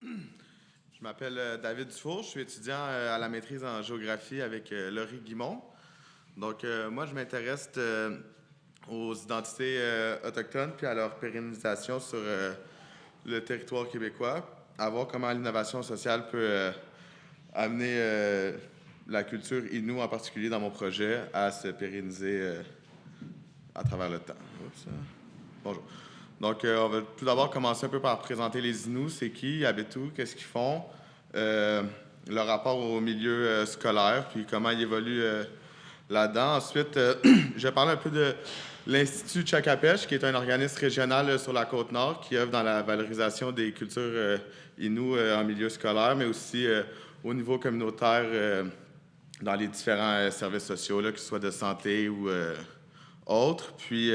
Je m'appelle David Dufour, je suis étudiant à la maîtrise en géographie avec Laurie Guimond. Donc, moi, je m'intéresse aux identités autochtones puis à leur pérennisation sur le territoire québécois, à voir comment l'innovation sociale peut amener la culture Innu en particulier dans mon projet à se pérenniser à travers le temps. Oups. Bonjour. Donc, on va tout d'abord commencer un peu par présenter les Inuits. C'est qui, ils habitent où, qu'est-ce qu'ils font, euh, leur rapport au milieu scolaire, puis comment ils évoluent là-dedans. Ensuite, je vais parler un peu de l'Institut Tchakapèche, qui est un organisme régional sur la Côte-Nord qui œuvre dans la valorisation des cultures Inuits en milieu scolaire, mais aussi au niveau communautaire dans les différents services sociaux, là, que ce soit de santé ou autres. Puis,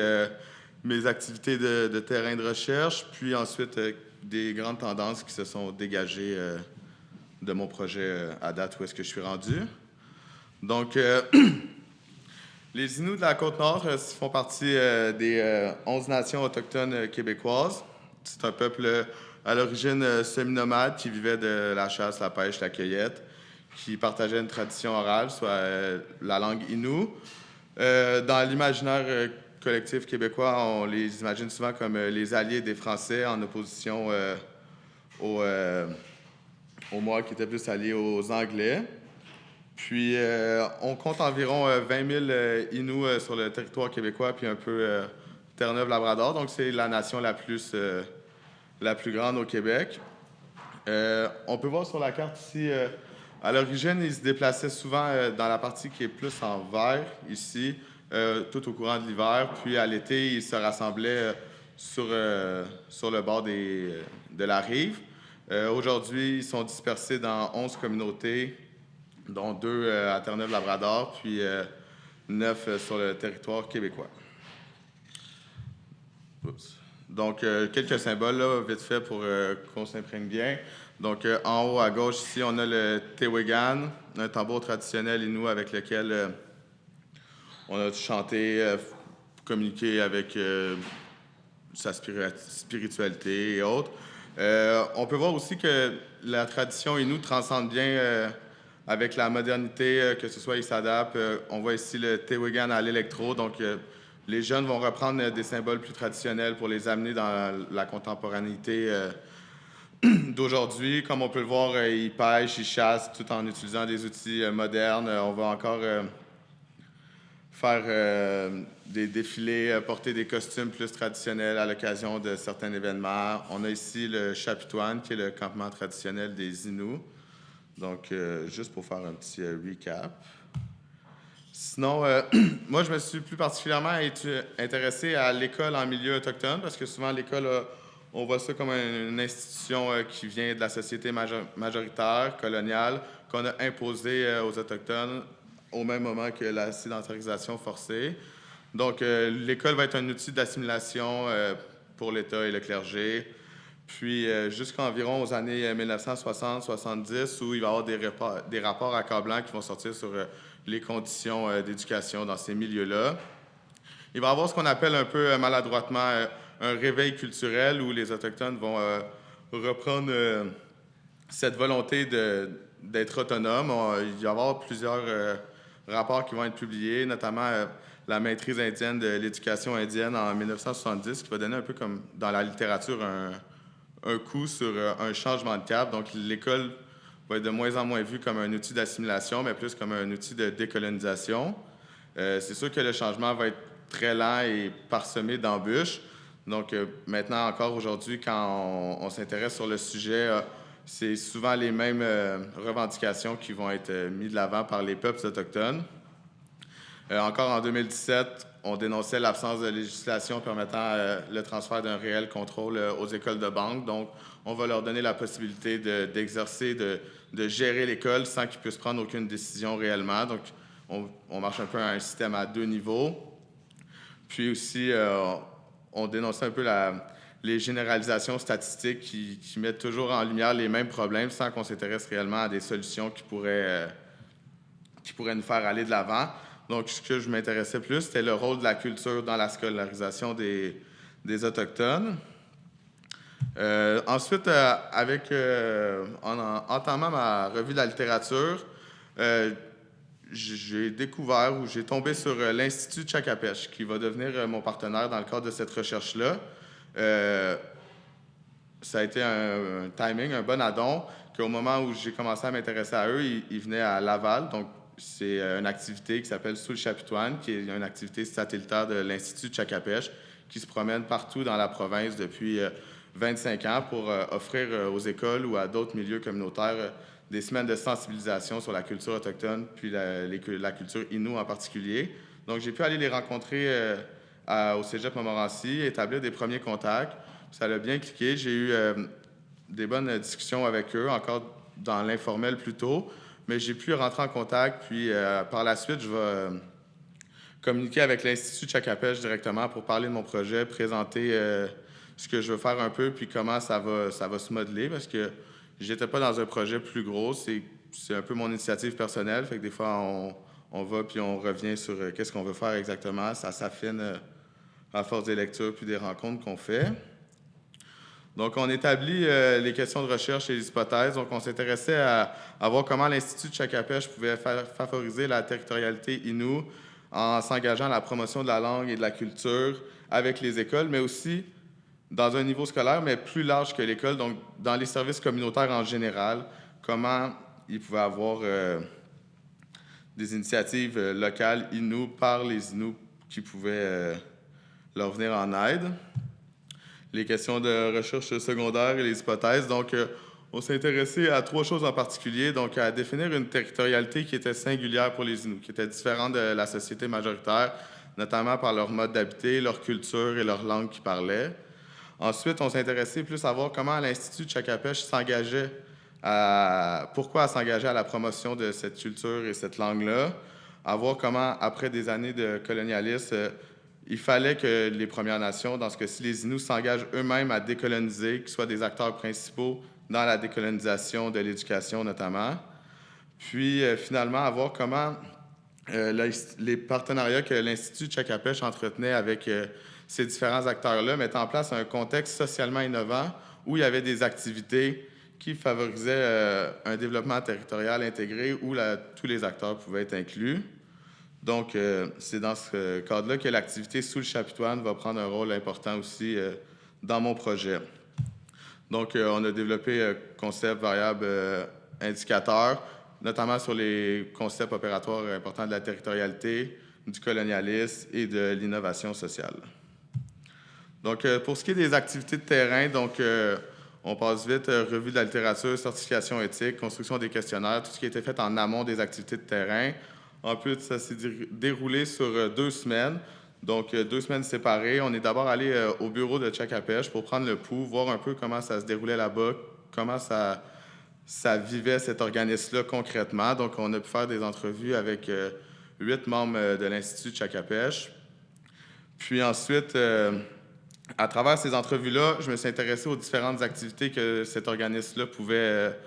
mes activités de terrain de recherche, puis ensuite des grandes tendances qui se sont dégagées de mon projet à date où est-ce que je suis rendu. Donc, les Inuits de la Côte-Nord font partie des 11 nations autochtones québécoises. C'est un peuple à l'origine semi-nomade qui vivait de la chasse, la pêche, la cueillette, qui partageait une tradition orale, soit la langue Innu. Dans l'imaginaire collectif québécois, on les imagine souvent comme les alliés des Français en opposition aux, aux Mohawks qui étaient plus alliés aux Anglais. Puis, on compte environ 20 000 Inuits sur le territoire québécois, puis un peu Terre-Neuve-Labrador. Donc, c'est la nation la plus grande au Québec. On peut voir sur la carte ici, à l'origine, ils se déplaçaient souvent dans la partie qui est plus en vert, ici, tout au courant de l'hiver. Puis à l'été, ils se rassemblaient sur le bord de la rive. Aujourd'hui, ils sont dispersés dans 11 communautés, dont 2 à Terre-Neuve-Labrador, puis 9 sur le territoire québécois. Oups. Donc, quelques symboles, là, vite fait, pour qu'on s'imprègne bien. Donc, en haut à gauche, ici, on a le Tewegan, un tambour traditionnel Innu avec lequel on a chanté, communiqué avec sa spiritualité et autres. On peut voir aussi que la tradition Innu transcende bien avec la modernité, que ce soit il s'adapte. On voit ici le Tewegan à l'électro, donc les jeunes vont reprendre des symboles plus traditionnels pour les amener dans la contemporanéité d'aujourd'hui. Comme on peut le voir, ils pêchent, ils chassent tout en utilisant des outils modernes. On va encore faire des défilés, porter des costumes plus traditionnels à l'occasion de certains événements. On a ici le Chapitoine, qui est le campement traditionnel des Inuits. Donc, juste pour faire un petit recap. Sinon, moi, je me suis plus particulièrement intéressé à l'école en milieu autochtone, parce que souvent, l'école, on voit ça comme une institution qui vient de la société majoritaire, coloniale, qu'on a imposée aux Autochtones au même moment que la sédentarisation forcée. Donc, l'école va être un outil d'assimilation pour l'État et le clergé. Puis, jusqu'environ aux années 1960-70, où il va y avoir des rapports accablants qui vont sortir sur les conditions d'éducation dans ces milieux-là. Il va y avoir ce qu'on appelle un peu maladroitement un réveil culturel où les Autochtones vont reprendre cette volonté d'être autonomes. Il va y avoir plusieurs rapports qui vont être publiés, notamment la maîtrise indienne de l'éducation indienne en 1970, qui va donner un peu comme dans la littérature un coup sur un changement de cap. Donc, l'école va être de moins en moins vue comme un outil d'assimilation, mais plus comme un outil de décolonisation. C'est sûr que le changement va être très lent et parsemé d'embûches. Donc, maintenant, encore aujourd'hui, quand on s'intéresse sur le sujet, c'est souvent les mêmes revendications qui vont être mises de l'avant par les peuples autochtones. Encore en 2017, on dénonçait l'absence de législation permettant le transfert d'un réel contrôle aux écoles de banque. Donc, on va leur donner la possibilité d'exercer, de gérer l'école sans qu'ils puissent prendre aucune décision réellement. Donc, on marche un peu à un système à 2 niveaux. Puis aussi, on dénonçait un peu les généralisations statistiques qui mettent toujours en lumière les mêmes problèmes sans qu'on s'intéresse réellement à des solutions qui pourraient nous faire aller de l'avant. Donc, ce que je m'intéressais plus, c'était le rôle de la culture dans la scolarisation des Autochtones. Ensuite, en entamant ma revue de la littérature, j'ai découvert ou j'ai tombé sur l'Institut de Chakapèche, qui va devenir mon partenaire dans le cadre de cette recherche-là. Euh, Ça a été un timing, un bon addon, qu'au moment où j'ai commencé à m'intéresser à eux, ils venaient à Laval. Donc, c'est une activité qui s'appelle Sous le Chapitoine, qui est une activité satellitaire de l'Institut de Chakapèche, qui se promène partout dans la province depuis 25 ans pour offrir aux écoles ou à d'autres milieux communautaires des semaines de sensibilisation sur la culture autochtone, puis la culture Innu en particulier. Donc, j'ai pu aller les rencontrer au Cégep Montmorency, établir des premiers contacts. Ça a bien cliqué. J'ai eu des bonnes discussions avec eux, encore dans l'informel plutôt, mais j'ai pu rentrer en contact. Puis par la suite, je vais communiquer avec l'Institut de Chakapèche directement pour parler de mon projet, présenter ce que je veux faire un peu, puis comment ça va se modeler, parce que j'étais pas dans un projet plus gros. C'est un peu mon initiative personnelle. Fait que des fois, on va puis on revient sur qu'est-ce qu'on veut faire exactement. Ça s'affine à force des lectures puis des rencontres qu'on fait. Donc, on établit les questions de recherche et les hypothèses. Donc, on s'intéressait à voir comment l'Institut de Chakapèche pouvait favoriser la territorialité Innu en s'engageant à la promotion de la langue et de la culture avec les écoles, mais aussi dans un niveau scolaire, mais plus large que l'école, donc dans les services communautaires en général, comment ils pouvaient avoir des initiatives locales Innu par les Innu qui pouvaient leur venir en aide. Les questions de recherche secondaire et les hypothèses. Donc, on s'est intéressé à trois choses en particulier. Donc, à définir une territorialité qui était singulière pour les Inuits, qui était différente de la société majoritaire, notamment par leur mode d'habiter, leur culture et leur langue qu'ils parlaient. Ensuite, on s'est intéressé plus à voir comment l'Institut de Chakapèche s'engageait pourquoi s'engager à la promotion de cette culture et cette langue-là, à voir comment, après des années de colonialisme, il fallait que les Premières Nations, dans ce cas-ci les Inuits, s'engagent eux-mêmes à décoloniser, qu'ils soient des acteurs principaux dans la décolonisation de l'éducation notamment. Puis finalement, à voir comment les partenariats que l'Institut de Chakapèche entretenait avec ces différents acteurs-là mettaient en place un contexte socialement innovant où il y avait des activités qui favorisaient un développement territorial intégré où tous les acteurs pouvaient être inclus. Donc, c'est dans ce cadre-là que l'activité Sous le Chapitoine va prendre un rôle important aussi dans mon projet. Donc, on a développé concepts, variables, indicateurs, notamment sur les concepts opératoires importants de la territorialité, du colonialisme et de l'innovation sociale. Donc, pour ce qui est des activités de terrain, donc, on passe vite, revue de la littérature, certification éthique, construction des questionnaires, tout ce qui a été fait en amont des activités de terrain. En plus, ça s'est déroulé sur 2 semaines, donc 2 semaines séparées. On est d'abord allé au bureau de Chakapèche pour prendre le pouls, voir un peu comment ça se déroulait là-bas, comment ça vivait cet organisme-là concrètement. Donc, on a pu faire des entrevues avec 8 membres de l'Institut de Chakapèche. Puis ensuite, à travers ces entrevues-là, je me suis intéressé aux différentes activités que cet organisme-là pouvait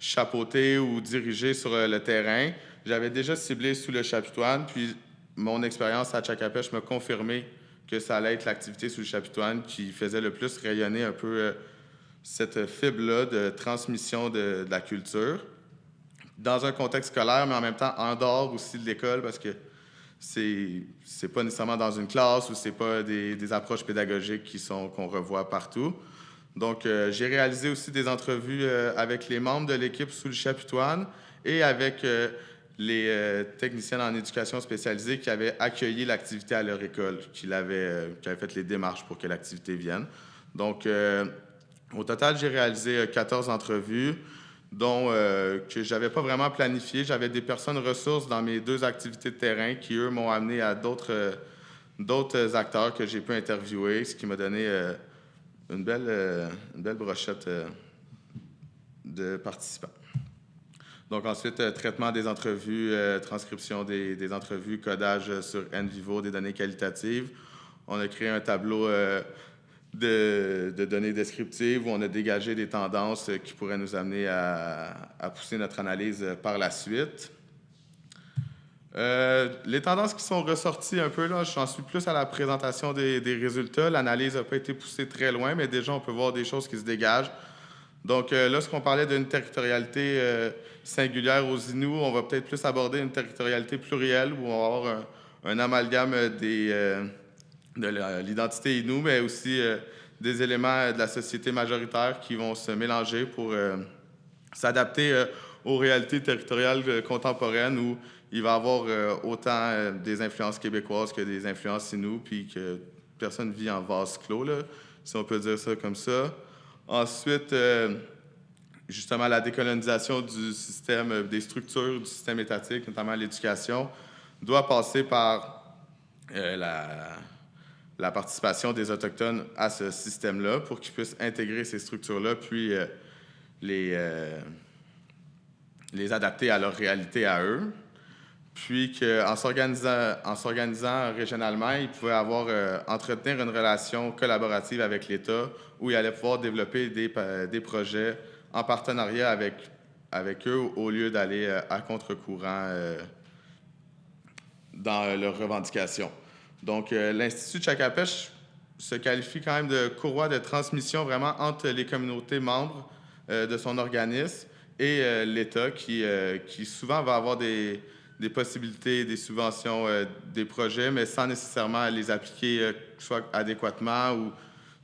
chapeauter ou diriger sur le terrain. J'avais déjà ciblé Sous le Chapitoine, puis mon expérience à Chakapèche m'a confirmé que ça allait être l'activité Sous le Chapitoine qui faisait le plus rayonner un peu cette fibre-là de transmission de la culture dans un contexte scolaire, mais en même temps en dehors aussi de l'école, parce que c'est pas nécessairement dans une classe ou c'est pas des approches pédagogiques qu'on revoit partout. Donc, j'ai réalisé aussi des entrevues avec les membres de l'équipe Sous le Chapitoine et avec les techniciens en éducation spécialisée qui avaient accueilli l'activité à leur école, qui avaient fait les démarches pour que l'activité vienne. Donc, au total, j'ai réalisé 14 entrevues, dont que je n'avais pas vraiment planifié. J'avais des personnes ressources dans mes 2 activités de terrain qui, eux, m'ont amené à d'autres acteurs que j'ai pu interviewer, ce qui m'a donné une belle brochette de participants. Donc ensuite, traitement des entrevues, transcription des entrevues, codage sur NVivo des données qualitatives. On a créé un tableau de données descriptives où on a dégagé des tendances qui pourraient nous amener à pousser notre analyse par la suite. Les tendances qui sont ressorties un peu, là, j'en suis plus à la présentation des résultats. L'analyse n'a pas été poussée très loin, mais déjà, on peut voir des choses qui se dégagent. Donc, lorsqu'on parlait d'une territorialité singulière aux Inuits, on va peut-être plus aborder une territorialité plurielle où on va avoir un amalgame de l'identité Innu, mais aussi des éléments de la société majoritaire qui vont se mélanger pour s'adapter aux réalités territoriales contemporaines où il va y avoir autant des influences québécoises que des influences Innu, puis que personne vit en vase clos, là, si on peut dire ça comme ça. Ensuite, justement, la décolonisation du système, des structures du système étatique, notamment l'éducation, doit passer par la participation des Autochtones à ce système-là pour qu'ils puissent intégrer ces structures-là, puis les adapter à leur réalité à eux. Puis qu'en s'organisant régionalement, ils pouvaient entretenir une relation collaborative avec l'État où ils allaient pouvoir développer des projets en partenariat avec eux au lieu d'aller à contre-courant dans leurs revendications. Donc, l'Institut Tshakapesh se qualifie quand même de courroie de transmission vraiment entre les communautés membres de son organisme et l'État qui souvent va avoir des possibilités, des subventions, des projets, mais sans nécessairement les appliquer soit adéquatement ou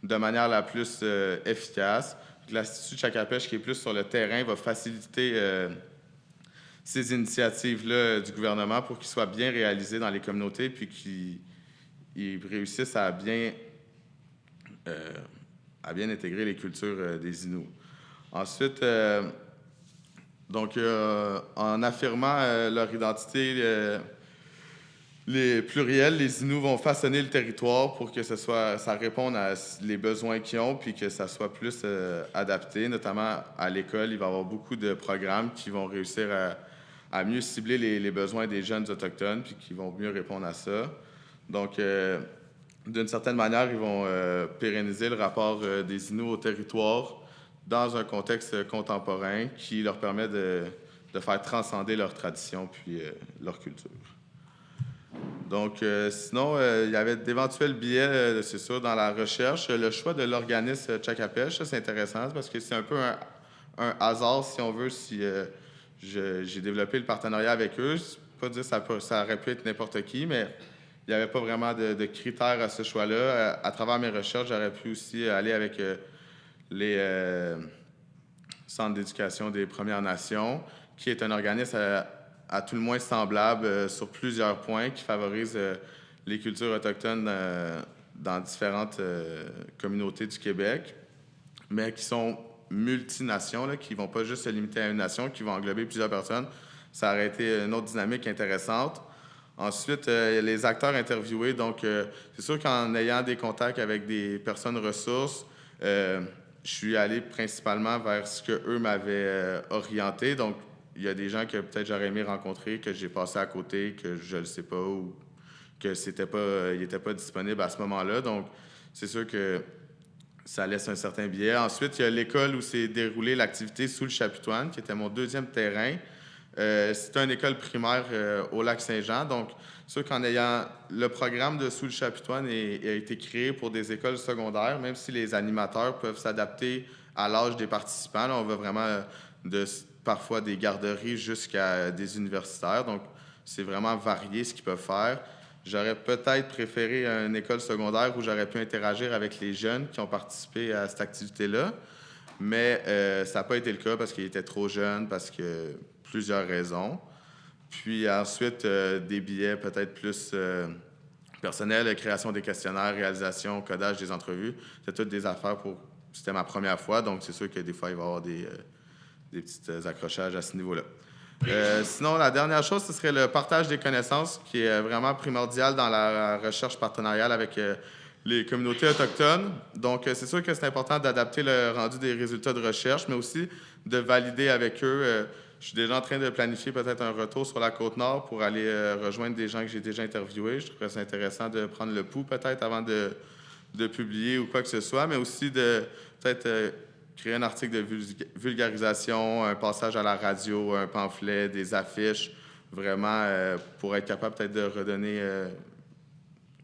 de manière la plus efficace. L'Institut Tshakapesh, qui est plus sur le terrain, va faciliter ces initiatives-là du gouvernement pour qu'ils soient bien réalisés dans les communautés puis qu'ils réussissent à bien intégrer les cultures des Inuits. Ensuite, donc, en affirmant leur identité les pluriels, les Inuits vont façonner le territoire pour que ça réponde à les besoins qu'ils ont puis que ça soit plus adapté. Notamment à l'école, il va y avoir beaucoup de programmes qui vont réussir à mieux cibler les besoins des jeunes autochtones puis qui vont mieux répondre à ça. Donc, d'une certaine manière, ils vont pérenniser le rapport des Inuits au territoire dans un contexte contemporain qui leur permet de faire transcender leur tradition puis leur culture. Donc, sinon, il y avait d'éventuels biais, c'est sûr, dans la recherche. Le choix de l'organisme Tshakapesh, c'est intéressant parce que c'est un peu un hasard, si on veut, si j'ai développé le partenariat avec eux. Pas dire que ça aurait pu être n'importe qui, mais il n'y avait pas vraiment de critères à ce choix-là. À travers mes recherches, j'aurais pu aussi aller avec les centres d'éducation des Premières Nations, qui est un organisme à tout le moins semblable sur plusieurs points, qui favorise les cultures autochtones dans différentes communautés du Québec, mais qui sont multinations, là, qui ne vont pas juste se limiter à une nation, qui vont englober plusieurs personnes. Ça aurait été une autre dynamique intéressante. Ensuite, les acteurs interviewés. Donc, c'est sûr qu'en ayant des contacts avec des personnes ressources, je suis allé principalement vers ce qu'eux m'avaient orienté. Donc, il y a des gens que peut-être j'aurais aimé rencontrer, que j'ai passé à côté, que je ne le sais pas, ou que il n'était pas disponible à ce moment-là. Donc, c'est sûr que ça laisse un certain biais. Ensuite, il y a l'école où s'est déroulée l'activité sous le Chapitoine, qui était mon deuxième terrain. C'était une école primaire au Lac-Saint-Jean. Donc, c'est sûr qu'en ayant le programme de Sous le Chapitoine a été créé pour des écoles secondaires, même si les animateurs peuvent s'adapter à l'âge des participants. Là, on va vraiment parfois des garderies jusqu'à des universitaires. Donc, c'est vraiment varié ce qu'ils peuvent faire. J'aurais peut-être préféré une école secondaire où j'aurais pu interagir avec les jeunes qui ont participé à cette activité-là. Mais ça n'a pas été le cas parce qu'ils étaient trop jeunes, parce que plusieurs raisons. Puis ensuite, des billets peut-être plus personnels, création des questionnaires, réalisation, codage des entrevues. C'est toutes des affaires C'était ma première fois, donc c'est sûr que des fois, il va y avoir des petits accrochages à ce niveau-là. Sinon, la dernière chose, ce serait le partage des connaissances, qui est vraiment primordial dans la recherche partenariale avec les communautés autochtones. Donc, c'est sûr que c'est important d'adapter le rendu des résultats de recherche, mais aussi de valider avec eux. Je suis déjà en train de planifier peut-être un retour sur la Côte-Nord pour aller rejoindre des gens que j'ai déjà interviewés. Je trouverais ça intéressant de prendre le pouls peut-être avant de publier ou quoi que ce soit, mais aussi de peut-être créer un article de vulgarisation, un passage à la radio, un pamphlet, des affiches vraiment pour être capable peut-être de redonner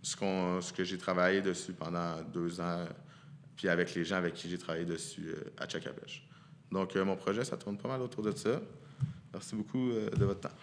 ce que j'ai travaillé dessus pendant 2 ans, puis avec les gens avec qui j'ai travaillé dessus à Tchakabèche. Donc, mon projet, ça tourne pas mal autour de ça. Merci beaucoup de votre temps.